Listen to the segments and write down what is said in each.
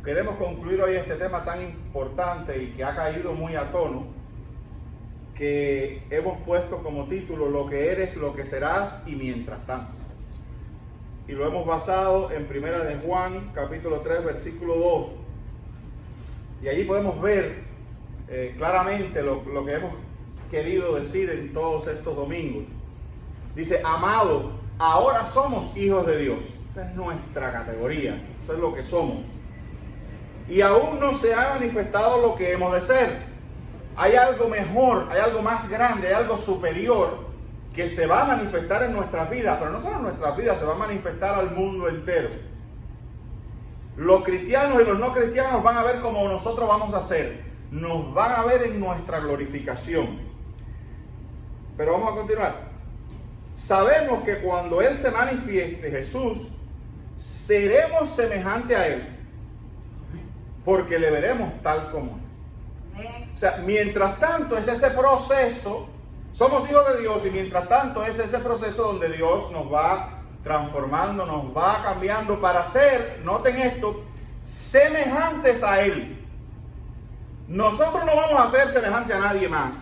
queremos concluir hoy este tema tan importante y que ha caído muy a tono, que hemos puesto como título Lo que eres, lo que serás y mientras tanto. Y lo hemos basado en Primera de Juan, capítulo 3, versículo 2. Y allí podemos ver claramente lo que hemos querido decir en todos estos domingos. Dice: amado, ahora somos hijos de Dios. Esa es nuestra categoría, eso es lo que somos. Y aún no se ha manifestado lo que hemos de ser. Hay algo mejor, hay algo más grande, hay algo superior que se va a manifestar en nuestras vidas, pero no solo en nuestras vidas, se va a manifestar al mundo entero. Los cristianos y los no cristianos van a ver cómo nosotros vamos a ser. Nos van a ver en nuestra glorificación. Pero vamos a continuar. Sabemos que cuando Él se manifieste, Jesús, seremos semejantes a Él, porque le veremos tal como es. O sea, mientras tanto es ese proceso, somos hijos de Dios, y mientras tanto es ese proceso donde Dios nos va transformando, nos va cambiando para ser, noten esto, semejantes a Él. Nosotros no vamos a ser semejantes a nadie más.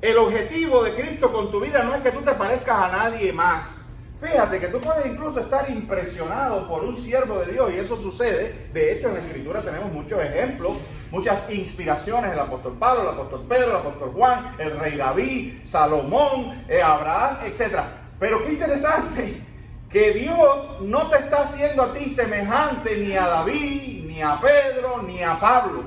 El objetivo de Cristo con tu vida no es que tú te parezcas a nadie más. Fíjate que tú puedes incluso estar impresionado por un siervo de Dios, y eso sucede. De hecho, en la Escritura tenemos muchos ejemplos, muchas inspiraciones: el apóstol Pablo, el apóstol Pedro, el apóstol Juan, el rey David, Salomón, Abraham, etc. Pero qué interesante, que Dios no te está haciendo a ti semejante ni a David, ni a Pedro, ni a Pablo.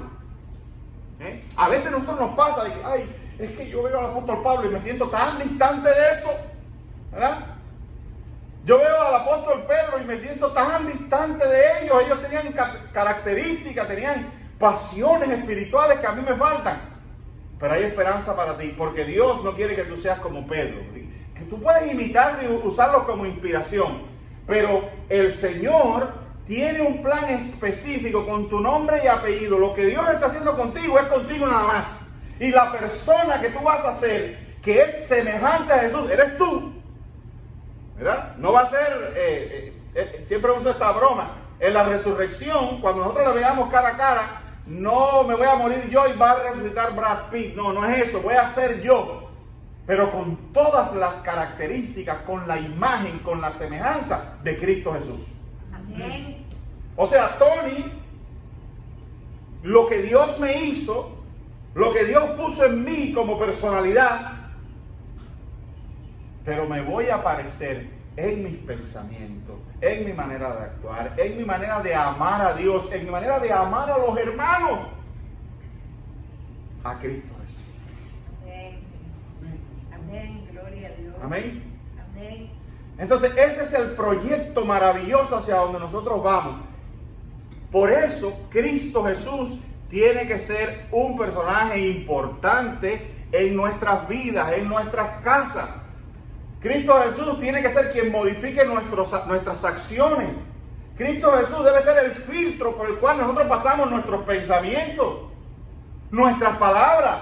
A veces a nosotros nos pasa de que, ay, es que yo veo al apóstol Pablo y me siento tan distante de eso, ¿verdad? Yo veo al apóstol Pedro y me siento tan distante de ellos. Ellos tenían características, tenían pasiones espirituales que a mí me faltan. Pero hay esperanza para ti, porque Dios no quiere que tú seas como Pedro. Que tú puedes imitarlo y usarlo como inspiración, pero el Señor tiene un plan específico con tu nombre y apellido. Lo que Dios está haciendo contigo es contigo nada más. Y la persona que tú vas a ser, que es semejante a Jesús, eres tú. ¿Verdad? No va a ser, siempre uso esta broma, en la resurrección, cuando nosotros la veamos cara a cara, no me voy a morir yo y va a resucitar Brad Pitt. No, no es eso, voy a ser yo, pero con todas las características, con la imagen, con la semejanza de Cristo Jesús. Amén. O sea, Tony, lo que Dios me hizo, lo que Dios puso en mí como personalidad, pero me voy a parecer en mis pensamientos, en mi manera de actuar, en mi manera de amar a Dios, en mi manera de amar a los hermanos, a Cristo Jesús. Amén. Amén. Gloria a Dios. Amén. Amén. Entonces ese es el proyecto maravilloso hacia donde nosotros vamos. Por eso Cristo Jesús tiene que ser un personaje importante en nuestras vidas, en nuestras casas. Cristo Jesús tiene que ser quien modifique nuestras acciones. Cristo Jesús debe ser el filtro por el cual nosotros pasamos nuestros pensamientos, nuestras palabras.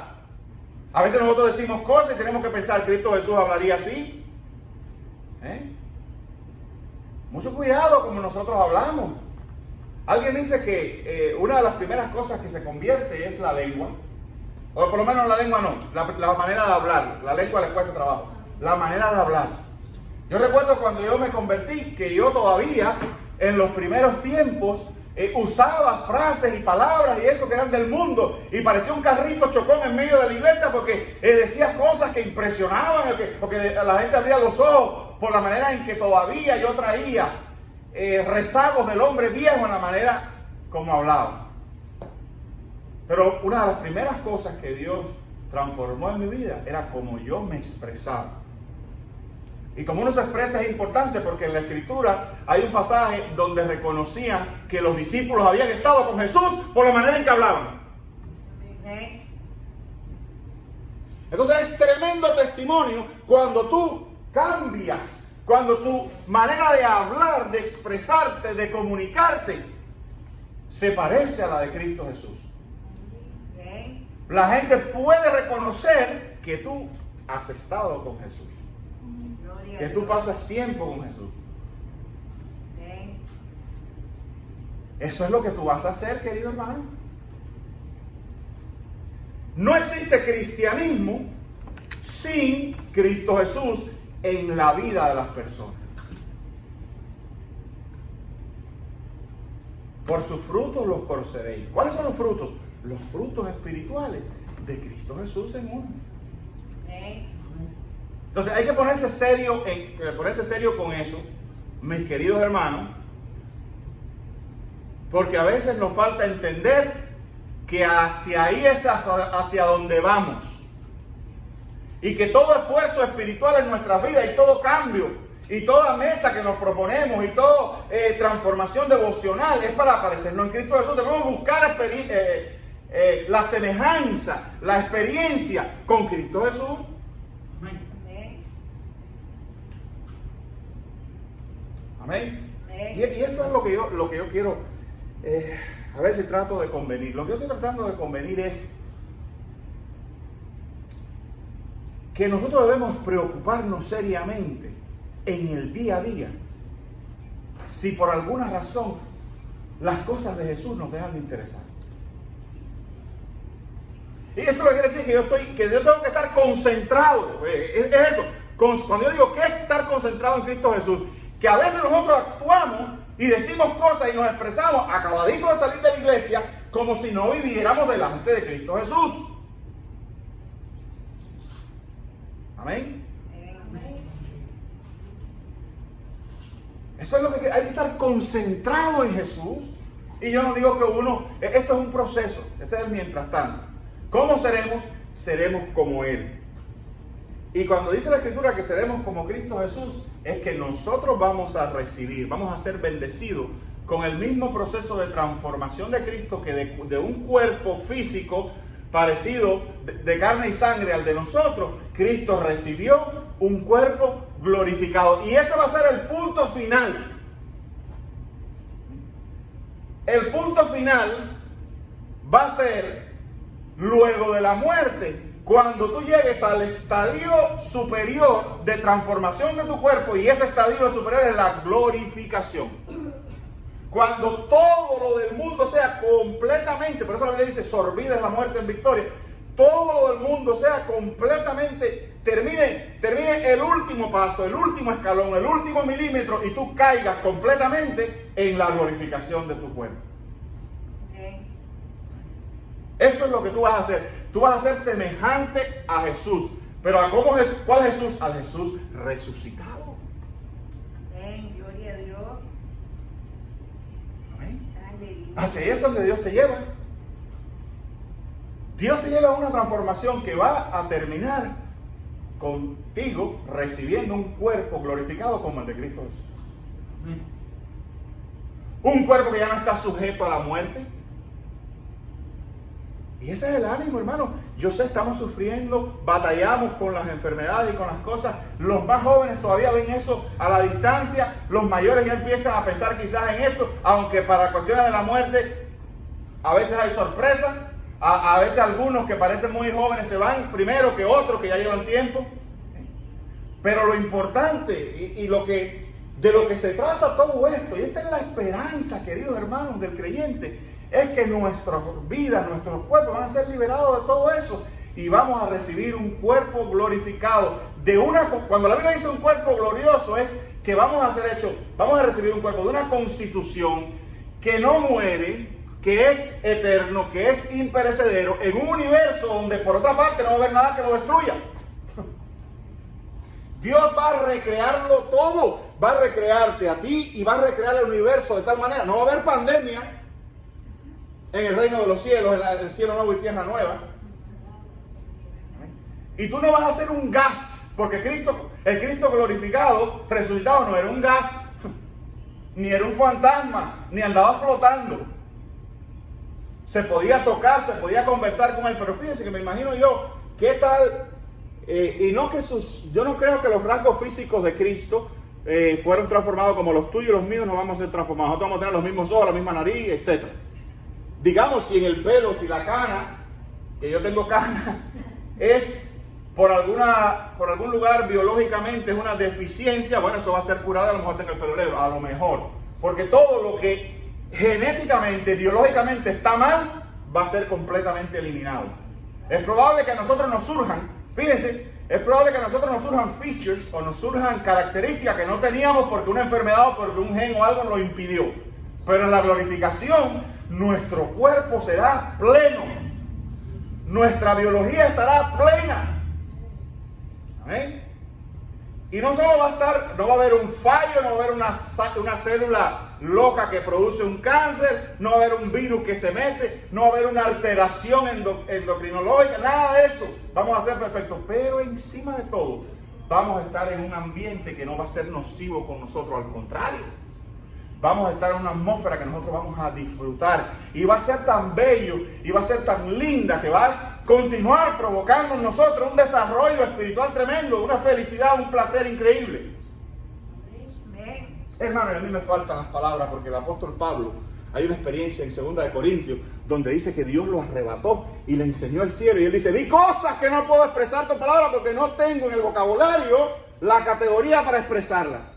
A veces nosotros decimos cosas y tenemos que pensar, ¿Cristo Jesús hablaría así? Mucho cuidado como nosotros hablamos. Alguien dice que una de las primeras cosas que se convierte es la lengua. O por lo menos la lengua no, la manera de hablar. La lengua le cuesta trabajo. La manera de hablar. Yo recuerdo cuando yo me convertí, que yo todavía en los primeros tiempos usaba frases y palabras y eso que eran del mundo, y parecía un carrito chocón en medio de la iglesia porque decía cosas que impresionaban, porque la gente abría los ojos por la manera en que todavía yo traía rezagos del hombre viejo en la manera como hablaba. Pero una de las primeras cosas que Dios transformó en mi vida era como yo me expresaba. Y como uno se expresa es importante, porque en la Escritura hay un pasaje donde reconocían que los discípulos habían estado con Jesús por la manera en que hablaban. Amén. Entonces es tremendo testimonio cuando tú cambias, cuando tu manera de hablar, de expresarte, de comunicarte se parece a la de Cristo Jesús. Amén. La gente puede reconocer que tú has estado con Jesús, Gloria que a tú Dios. pasas tiempo con Jesús. Amén. Eso es lo que tú vas a hacer, querido hermano. No existe cristianismo sin Cristo Jesús en la vida de las personas. Por sus frutos los conoceréis. ¿Cuáles son los frutos? Los frutos espirituales de Cristo Jesús en uno. Entonces hay que ponerse serio con eso, mis queridos hermanos, porque a veces nos falta entender que hacia ahí es hacia donde vamos. Y que todo esfuerzo espiritual en nuestras vidas y todo cambio y toda meta que nos proponemos y toda transformación devocional es para parecernos en Cristo Jesús. Debemos buscar la semejanza, la experiencia con Cristo Jesús. Amén. Y esto es lo que yo quiero, a ver si trato de convenir. Lo que yo estoy tratando de convenir es que nosotros debemos preocuparnos seriamente en el día a día si por alguna razón las cosas de Jesús nos dejan de interesar. Y eso lo que quiere decir que yo tengo que estar concentrado. Es eso. Cuando yo digo que es estar concentrado en Cristo Jesús, que a veces nosotros actuamos y decimos cosas y nos expresamos acabaditos de salir de la iglesia como si no viviéramos delante de Cristo Jesús. Amén. Eso es lo que hay que estar concentrado en Jesús. Y yo no digo que esto es un proceso, este es el mientras tanto. ¿Cómo seremos? Seremos como Él. Y cuando dice la Escritura que seremos como Cristo Jesús, es que nosotros vamos a recibir, vamos a ser bendecidos con el mismo proceso de transformación de Cristo que de un cuerpo físico parecido de carne y sangre al de nosotros. Cristo recibió un cuerpo glorificado. Y ese va a ser el punto final. El punto final va a ser luego de la muerte, cuando tú llegues al estadio superior de transformación de tu cuerpo, y ese estadio superior es la glorificación. Cuando todo lo del mundo sea completamente, por eso la Biblia dice, sorbida es la muerte en victoria, todo lo del mundo sea completamente, termine el último paso, el último escalón, el último milímetro, y tú caigas completamente en la glorificación de tu cuerpo. Eso es lo que tú vas a hacer. Tú vas a ser semejante a Jesús. Pero ¿a cuál Jesús? Al Jesús resucitado. Amén. Gloria a Dios. Amén. Aleluya. Hacia ahí es donde Dios te lleva. Dios te lleva a una transformación que va a terminar contigo recibiendo un cuerpo glorificado como el de Cristo Jesús. Un cuerpo que ya no está sujeto a la muerte. Y ese es el ánimo, hermano. Yo sé, estamos sufriendo, batallamos con las enfermedades y con las cosas. Los más jóvenes todavía ven eso a la distancia. Los mayores ya empiezan a pensar quizás en esto, aunque para cuestiones de la muerte a veces hay sorpresas. A veces algunos que parecen muy jóvenes se van primero que otros que ya llevan tiempo. Pero lo importante y de lo que se trata todo esto, y esta es la esperanza, queridos hermanos, del creyente, es que nuestras vidas, nuestros cuerpos van a ser liberados de todo eso y vamos a recibir un cuerpo glorificado. Cuando la Biblia dice un cuerpo glorioso, es que vamos a recibir un cuerpo de una constitución que no muere, que es eterno, que es imperecedero, en un universo donde por otra parte no va a haber nada que lo destruya. Dios va a recrearlo todo, va a recrearte a ti y va a recrear el universo de tal manera, no va a haber pandemia en el reino de los cielos, en el cielo nuevo y tierra nueva. Y tú no vas a ser un gas, porque el Cristo glorificado, resucitado, no era un gas, ni era un fantasma, ni andaba flotando. Se podía tocar, se podía conversar con él, pero fíjense que me imagino yo, ¿qué tal? Yo no creo que los rasgos físicos de Cristo fueron transformados como los tuyos y los míos no vamos a ser transformados. Nosotros vamos a tener los mismos ojos, la misma nariz, etc. Digamos, si en el pelo, si la cana, que yo tengo cana, es por algún lugar biológicamente es una deficiencia, bueno, eso va a ser curado, a lo mejor tengo el pelo negro, a lo mejor. Porque todo lo que genéticamente, biológicamente está mal, va a ser completamente eliminado. Es probable que a nosotros nos surjan, fíjense, es probable que a nosotros nos surjan features o nos surjan características que no teníamos porque una enfermedad o porque un gen o algo lo impidió. Pero en la glorificación, nuestro cuerpo será pleno. Nuestra biología estará plena. Amén. Y no solo va a estar, no va a haber un fallo, no va a haber una célula loca que produce un cáncer, no va a haber un virus que se mete, no va a haber una alteración endocrinológica, nada de eso. Vamos a ser perfectos, pero encima de todo, vamos a estar en un ambiente que no va a ser nocivo con nosotros, al contrario. Vamos a estar en una atmósfera que nosotros vamos a disfrutar. Y va a ser tan bello y va a ser tan linda que va a continuar provocando en nosotros un desarrollo espiritual tremendo, una felicidad, un placer increíble. Amén. Hermano, y a mí me faltan las palabras porque el apóstol Pablo, hay una experiencia en 2 de Corintios donde dice que Dios lo arrebató y le enseñó el cielo. Y él dice, vi cosas que no puedo expresar con palabras porque no tengo en el vocabulario la categoría para expresarla.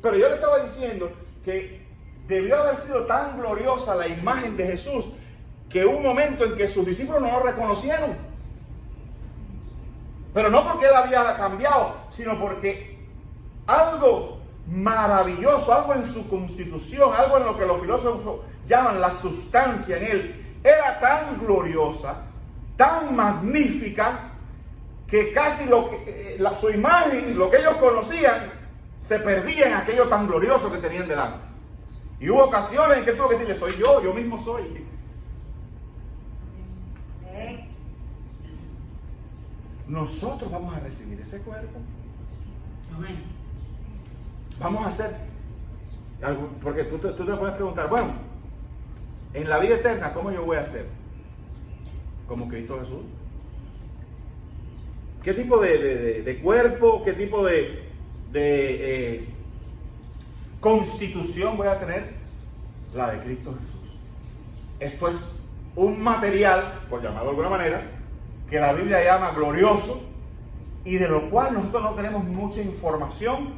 Pero yo le estaba diciendo que debió haber sido tan gloriosa la imagen de Jesús que hubo un momento en que sus discípulos no lo reconocieron. Pero no porque él había cambiado, sino porque algo maravilloso, algo en su constitución, algo en lo que los filósofos llaman la sustancia en él, era tan gloriosa, tan magnífica, que casi su imagen, lo que ellos conocían, se perdía en aquello tan glorioso que tenían delante. Y hubo ocasiones en que tuvo que decirle, soy yo mismo soy. Nosotros vamos a recibir ese cuerpo. Amén. Vamos a hacer algo, porque tú te puedes preguntar, bueno, en la vida eterna, ¿cómo yo voy a ser? ¿Como Cristo Jesús? ¿Qué tipo de cuerpo, qué tipo de constitución voy a tener? La de Cristo Jesús. Esto es un material, por llamarlo de alguna manera, que la Biblia llama glorioso y de lo cual nosotros no tenemos mucha información,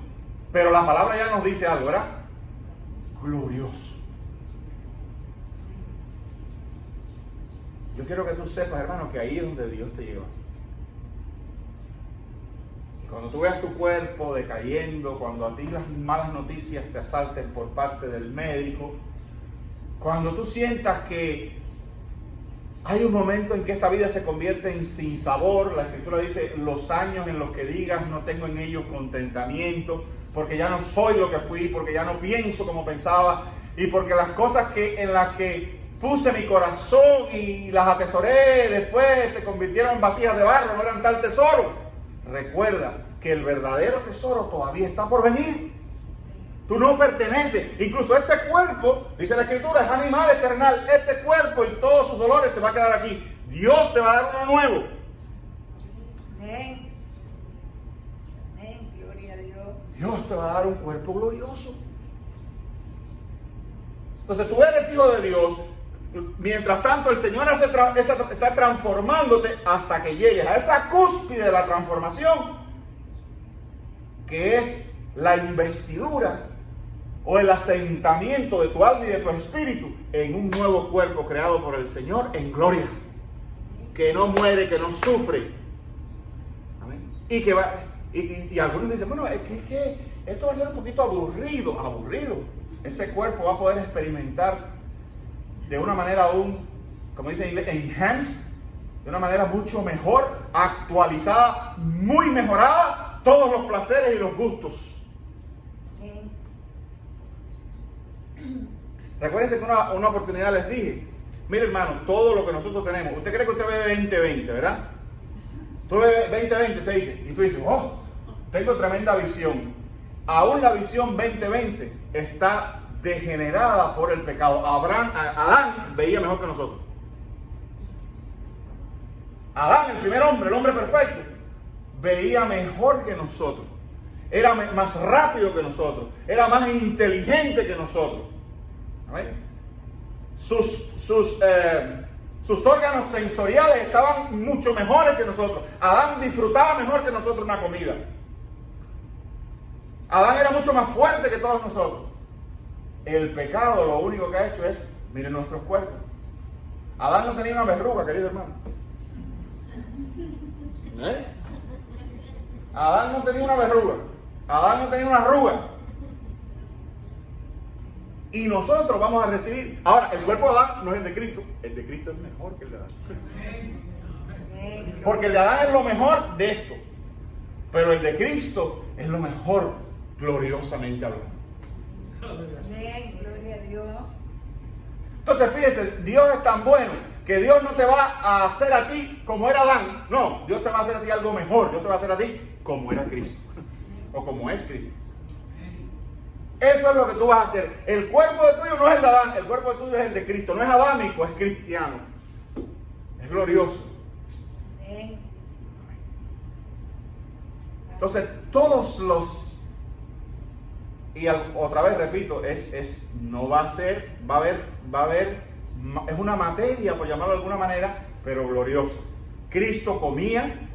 pero la palabra ya nos dice algo, ¿verdad? Glorioso. Yo quiero que tú sepas, hermano, que ahí es donde Dios te lleva. Cuando tú veas tu cuerpo decayendo, cuando a ti las malas noticias te asalten por parte del médico, cuando tú sientas que hay un momento en que esta vida se convierte en sinsabor, la Escritura dice, los años en los que digas no tengo en ellos contentamiento, porque ya no soy lo que fui, porque ya no pienso como pensaba, y porque las cosas en las que puse mi corazón y las atesoré después se convirtieron en vasijas de barro, no eran tal tesoro. Recuerda que el verdadero tesoro todavía está por venir. Tú no perteneces. Incluso este cuerpo, dice la Escritura, es animal eternal. Este cuerpo y todos sus dolores se va a quedar aquí. Dios te va a dar uno nuevo. Amén. Amén. Gloria a Dios. Dios te va a dar un cuerpo glorioso. Entonces tú eres hijo de Dios. Mientras tanto el Señor está transformándote hasta que llegues a esa cúspide de la transformación, que es la investidura o el asentamiento de tu alma y de tu espíritu en un nuevo cuerpo creado por el Señor en gloria, que no muere, que no sufre. Amén. Y algunos dicen, bueno, es que esto va a ser un poquito aburrido. Ese cuerpo va a poder experimentar de una manera aún, como dice en inglés, enhanced, de una manera mucho mejor, actualizada, muy mejorada, todos los placeres y los gustos. Recuérdense que una oportunidad les dije, mire hermano, todo lo que nosotros tenemos, usted cree que usted bebe 20-20, ¿verdad? Tú bebes 20-20, se dice, y tú dices, oh, tengo tremenda visión. Aún la visión 20-20 está degenerada por el pecado. Adán veía mejor que nosotros. Adán, el primer hombre, el hombre perfecto, veía mejor que nosotros. Era más rápido que nosotros. Era más inteligente que nosotros. ¿Amén? Sus órganos sensoriales estaban mucho mejores que nosotros. Adán disfrutaba mejor que nosotros una comida. Adán era mucho más fuerte que todos nosotros. El pecado lo único que ha hecho es, miren nuestros cuerpos. Adán no tenía una verruga, querido hermano. Adán no tenía una verruga. Adán no tenía una arruga. Y nosotros vamos a recibir. Ahora, el cuerpo de Adán no es el de Cristo. El de Cristo es mejor que el de Adán. Porque el de Adán es lo mejor de esto. Pero el de Cristo es lo mejor, gloriosamente hablando. Amén, gloria a Dios. Entonces, fíjese, Dios es tan bueno que Dios no te va a hacer a ti como era Adán. No, Dios te va a hacer a ti algo mejor. Dios te va a hacer a ti como era Cristo. O como es Cristo. Eso es lo que tú vas a hacer. El cuerpo de tuyo no es el de Adán, el cuerpo de tuyo es el de Cristo. No es adámico, es cristiano. Es glorioso. Amén. Entonces, todos los... Y otra vez repito, no va a ser, va a haber, es una materia, por llamarlo de alguna manera, pero gloriosa. Cristo comía,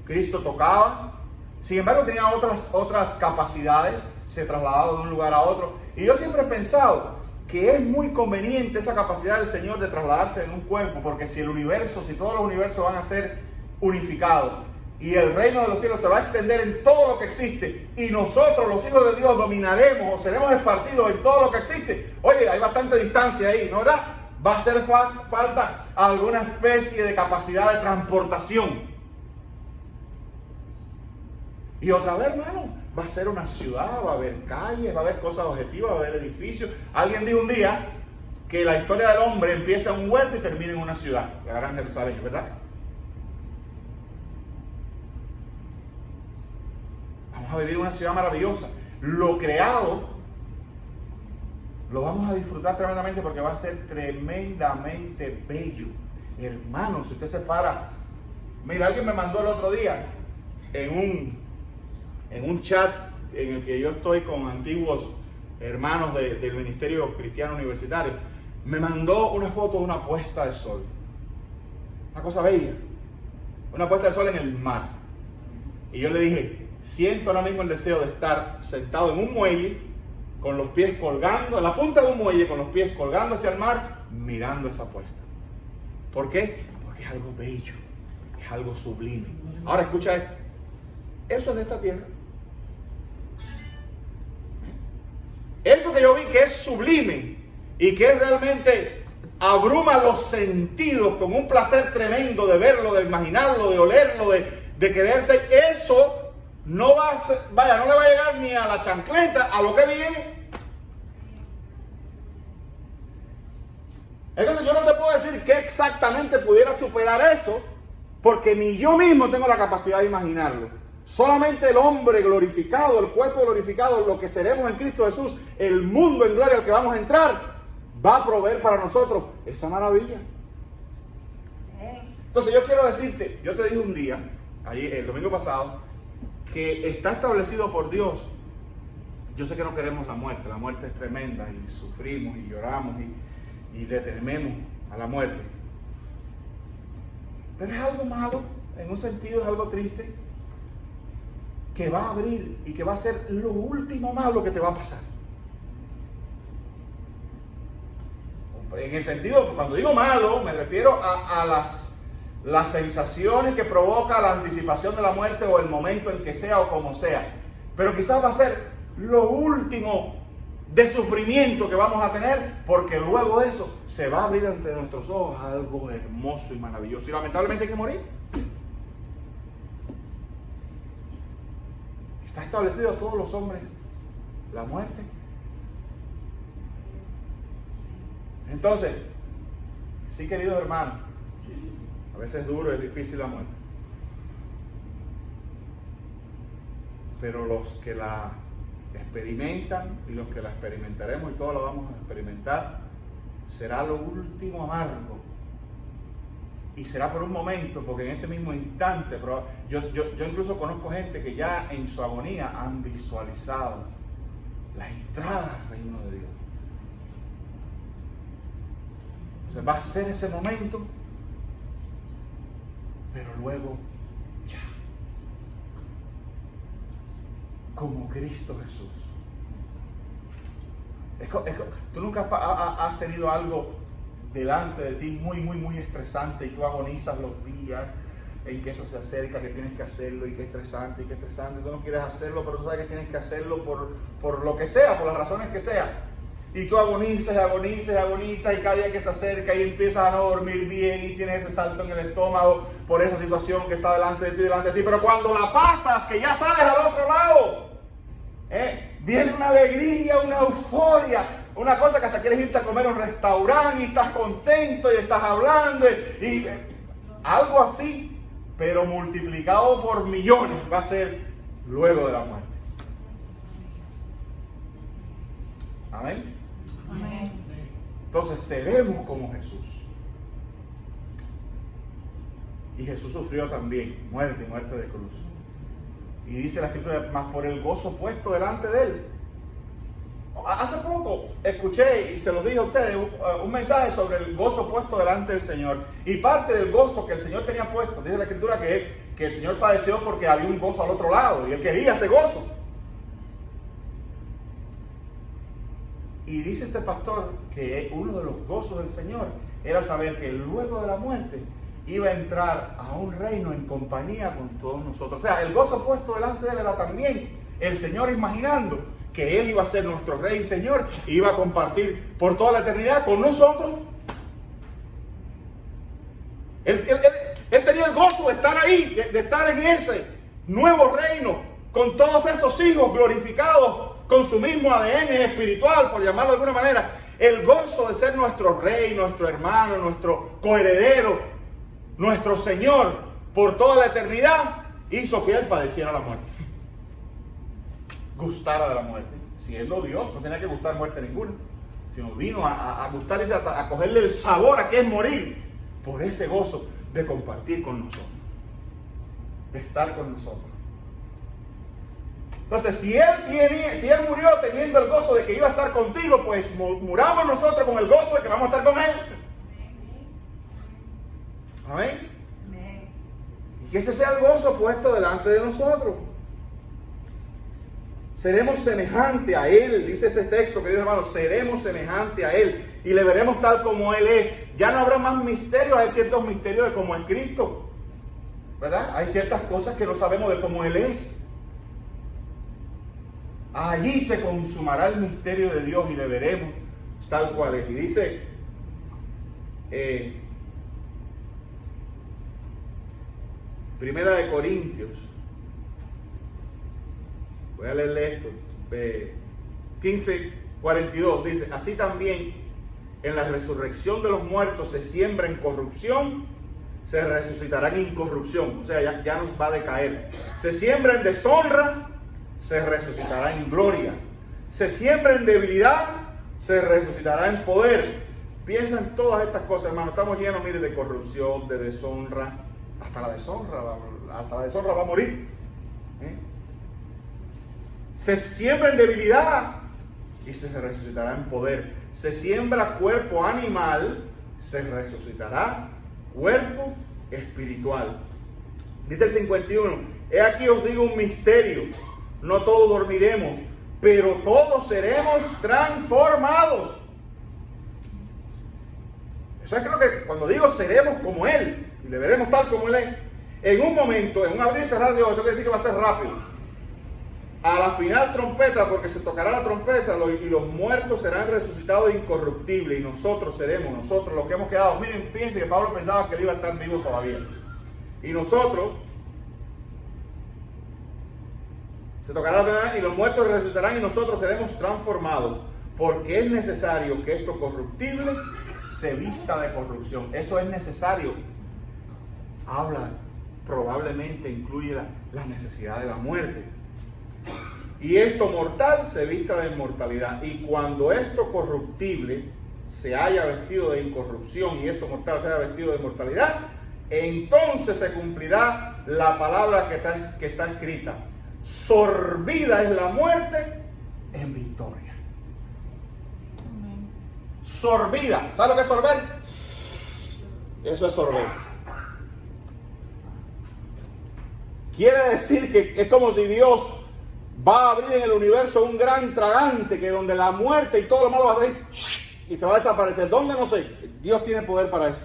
Cristo tocaba, sin embargo tenía otras capacidades, se trasladaba de un lugar a otro. Y yo siempre he pensado que es muy conveniente esa capacidad del Señor de trasladarse en un cuerpo, porque si todos los universos van a ser unificados, y el reino de los cielos se va a extender en todo lo que existe, y nosotros los hijos de Dios dominaremos o seremos esparcidos en todo lo que existe. Oye, hay bastante distancia ahí, ¿no verdad? Va a hacer falta alguna especie de capacidad de transportación. Y otra vez, hermano, va a ser una ciudad, va a haber calles, va a haber cosas objetivas, va a haber edificios. Alguien dijo un día que la historia del hombre empieza en un huerto y termina en una ciudad, la Gran Jerusalén, ¿verdad? Vamos a vivir una ciudad maravillosa. Lo creado lo vamos a disfrutar tremendamente porque va a ser tremendamente bello. Hermano, si usted se para, mira, alguien me mandó el otro día en un chat en el que yo estoy con antiguos hermanos del Ministerio Cristiano Universitario, me mandó una foto de una puesta de sol. Una cosa bella. Una puesta de sol en el mar. Y yo le dije, siento ahora mismo el deseo de estar sentado en un muelle, con los pies colgando, en la punta de un muelle, con los pies colgando hacia el mar, mirando esa puesta. ¿Por qué? Porque es algo bello, es algo sublime. Ahora escucha esto. Eso es de esta tierra. Eso que yo vi que es sublime y que realmente abruma los sentidos con un placer tremendo de verlo, de imaginarlo, de olerlo, de quererse, eso no va a ser, no le va a llegar ni a la chancleta a lo que viene. Entonces yo no te puedo decir qué exactamente pudiera superar eso, porque ni yo mismo tengo la capacidad de imaginarlo. Solamente el hombre glorificado, el cuerpo glorificado, lo que seremos en Cristo Jesús, el mundo en gloria al que vamos a entrar, va a proveer para nosotros esa maravilla. Entonces yo quiero decirte, yo te dije un día, el domingo pasado, que está establecido por Dios. Yo sé que no queremos la muerte es tremenda y sufrimos y lloramos y le tememos a la muerte. Pero es algo malo, en un sentido es algo triste, que va a abrir y que va a ser lo último malo que te va a pasar. En el sentido, cuando digo malo, me refiero a las sensaciones que provoca la anticipación de la muerte o el momento en que sea o como sea. Pero quizás va a ser lo último de sufrimiento que vamos a tener, porque luego eso se va a abrir ante nuestros ojos algo hermoso y maravilloso. Y lamentablemente hay que morir. Está establecido a todos los hombres la muerte. Entonces, sí, queridos hermanos, a veces es duro, es difícil la muerte. Pero los que la experimentan y los que la experimentaremos y todos la vamos a experimentar, será lo último amargo. Y será por un momento, porque en ese mismo instante, yo incluso conozco gente que ya en su agonía han visualizado la entrada al reino de Dios. Entonces va a ser ese momento, pero luego ya, como Cristo Jesús. Tú nunca has tenido algo delante de ti muy estresante y tú agonizas los días en que eso se acerca, que tienes que hacerlo y que estresante, tú no quieres hacerlo, pero tú sabes que tienes que hacerlo por lo que sea, por las razones que sea. Y tú agonizas y cada día que se acerca y empiezas a no dormir bien y tienes ese salto en el estómago por esa situación que está delante de ti, pero cuando la pasas, que ya sales al otro lado, viene una alegría, una euforia, una cosa que hasta quieres irte a comer a un restaurante y estás contento y estás hablando y algo así, pero multiplicado por millones va a ser luego de la muerte. Amén. Amén. Entonces seremos como Jesús. Y Jesús sufrió también muerte de cruz. Y dice la Escritura, más por el gozo puesto delante de él. Hace poco escuché, y se lo dije a ustedes, un mensaje sobre el gozo puesto delante del Señor. Y parte del gozo que el Señor tenía puesto, dice la Escritura que el Señor padeció porque había un gozo al otro lado. Y él quería ese gozo. Y dice este pastor que uno de los gozos del Señor era saber que luego de la muerte iba a entrar a un reino en compañía con todos nosotros. O sea, el gozo puesto delante de él era también el Señor imaginando que Él iba a ser nuestro Rey y Señor y iba a compartir por toda la eternidad con nosotros. Él tenía el gozo de estar ahí, de estar en ese nuevo reino, con todos esos hijos glorificados, con su mismo ADN espiritual, por llamarlo de alguna manera. El gozo de ser nuestro Rey, nuestro hermano, nuestro coheredero, nuestro Señor, por toda la eternidad, hizo que Él padeciera la muerte. Gustara de la muerte. Siendo Dios, no tenía que gustar muerte ninguna, sino vino a gustar, a cogerle el sabor a que es morir, por ese gozo de compartir con nosotros, de estar con nosotros. Entonces, si él murió teniendo el gozo de que iba a estar contigo, pues muramos nosotros con el gozo de que vamos a estar con Él. Amén. Amén. Y que ese sea el gozo puesto delante de nosotros. Seremos semejante a Él, dice ese texto, queridos hermanos, seremos semejante a Él y le veremos tal como Él es. Ya no habrá más misterios, hay ciertos misterios de cómo es Cristo, ¿verdad? Hay ciertas cosas que no sabemos de cómo Él es. Allí se consumará el misterio de Dios y le veremos tal cual es. Y dice, Primera de Corintios, voy a leerle esto, 15:42, dice, así también en la resurrección de los muertos se siembra en corrupción, se resucitará en incorrupción, o sea, ya nos va a decaer. Se siembra en deshonra, se resucitará en gloria. Se siembra en debilidad, se resucitará en poder. Piensa en todas estas cosas, hermano. Estamos llenos, mire, de corrupción, de deshonra. Hasta la deshonra va a morir. Se siembra en debilidad y se resucitará en poder. Se siembra cuerpo animal, se resucitará cuerpo espiritual. Dice el 51, he aquí os digo un misterio. No todos dormiremos, pero todos seremos transformados. Eso es lo que cuando digo seremos como Él, y le veremos tal como Él es, en un momento, en un abrir y cerrar de ojos, eso quiere decir que va a ser rápido. A la final trompeta, porque se tocará la trompeta y los muertos serán resucitados incorruptibles y nosotros seremos, nosotros los que hemos quedado. Miren, fíjense que Pablo pensaba que él iba a estar vivo todavía. Y nosotros se tocará la trompeta y los muertos resucitarán y nosotros seremos transformados, porque es necesario que esto corruptible se vista de corrupción. Eso es necesario. Habla, probablemente incluye la necesidad de la muerte. Y esto mortal se vista de inmortalidad. Y cuando esto corruptible se haya vestido de incorrupción y esto mortal se haya vestido de inmortalidad, entonces se cumplirá la palabra que está escrita. Sorbida es la muerte en victoria. Sorbida. ¿Sabes lo que es sorber? Eso es sorber. Quiere decir que es como si Dios va a abrir en el universo un gran tragante que donde la muerte y todo lo malo va a salir y se va a desaparecer. ¿Dónde? No sé. Dios tiene poder para eso.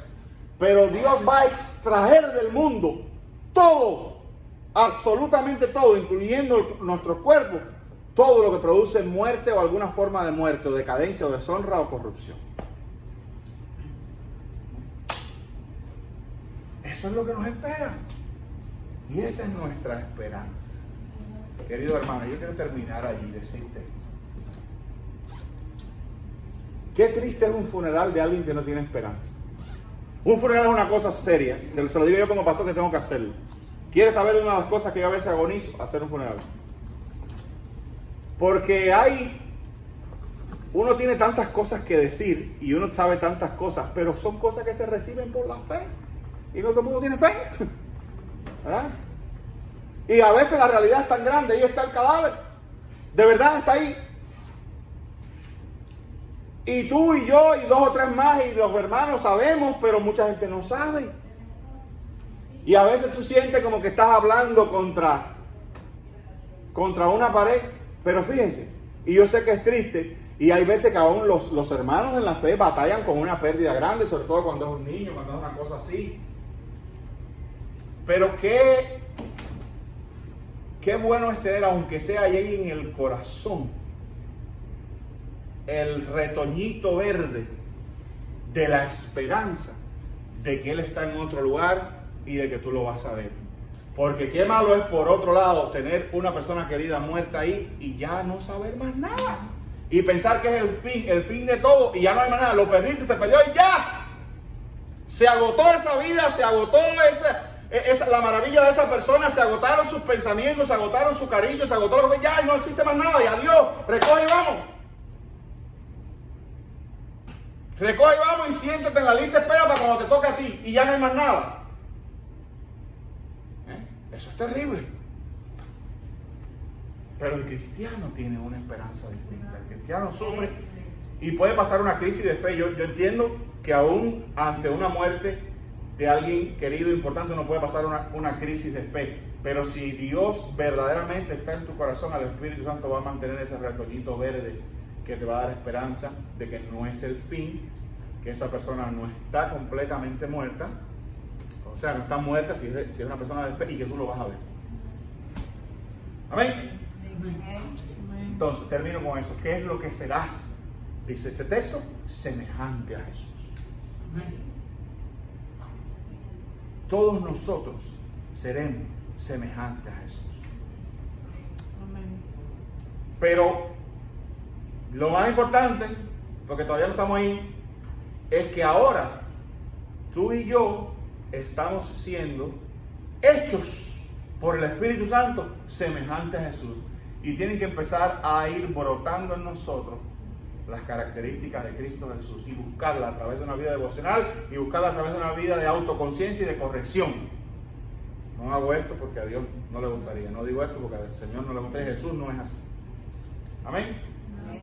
Pero Dios va a extraer del mundo todo, absolutamente todo, incluyendo nuestros cuerpos, todo lo que produce muerte o alguna forma de muerte, o decadencia, o deshonra o corrupción. Eso es lo que nos espera. Y esa es nuestra esperanza. Querido hermano, yo quiero terminar allí y decirte: qué triste es un funeral de alguien que no tiene esperanza. Un funeral es una cosa seria. Se lo digo yo como pastor que tengo que hacerlo. ¿Quieres saber una de las cosas que yo a veces agonizo? Hacer un funeral. Porque uno tiene tantas cosas que decir y uno sabe tantas cosas, pero son cosas que se reciben por la fe. Y no todo el mundo tiene fe. ¿Verdad? Y a veces la realidad es tan grande, ahí está el cadáver. De verdad está ahí. Y tú y yo y 2 o 3 más y los hermanos sabemos, pero mucha gente no sabe. Y a veces tú sientes como que estás hablando contra una pared. Pero fíjense, y yo sé que es triste, y hay veces que aún los hermanos en la fe batallan con una pérdida grande, sobre todo cuando es un niño, cuando es una cosa así. Pero qué bueno es tener, aunque sea ahí en el corazón, el retoñito verde de la esperanza de que Él está en otro lugar y de que tú lo vas a ver. Porque qué malo es, por otro lado, tener una persona querida muerta ahí y ya no saber más nada. Y pensar que es el fin de todo y ya no hay más nada. Lo perdiste, se perdió y ya. Se agotó esa vida, se agotó la maravilla de esa persona, se agotaron sus pensamientos, se agotaron su cariño, se agotó lo que ya, y no existe más nada, y adiós, recoge y vamos. Recoge y vamos y siéntate en la lista de espera para cuando te toque a ti, y ya no hay más nada. Eso es terrible. Pero el cristiano tiene una esperanza distinta. El cristiano sufre y puede pasar una crisis de fe. Yo entiendo que aún ante una muerte de alguien querido, importante, uno puede pasar una crisis de fe. Pero si Dios verdaderamente está en tu corazón, el Espíritu Santo va a mantener ese retoñito verde que te va a dar esperanza de que no es el fin, que esa persona no está completamente muerta. O sea, no está muerta si es una persona de fe, y que tú lo vas a ver. Amén. Entonces, termino con eso. ¿Qué es lo que serás? Dice ese texto: semejante a Jesús. Todos nosotros seremos semejantes a Jesús. Pero lo más importante, porque todavía no estamos ahí, es que ahora tú y yo estamos siendo hechos por el Espíritu Santo semejantes a Jesús. Y tienen que empezar a ir brotando en nosotros las características de Cristo Jesús y buscarla a través de una vida devocional y buscarla a través de una vida de autoconciencia y de corrección. No hago esto porque a Dios no le gustaría. No digo esto porque al Señor no le gustaría. Jesús no es así. Amén.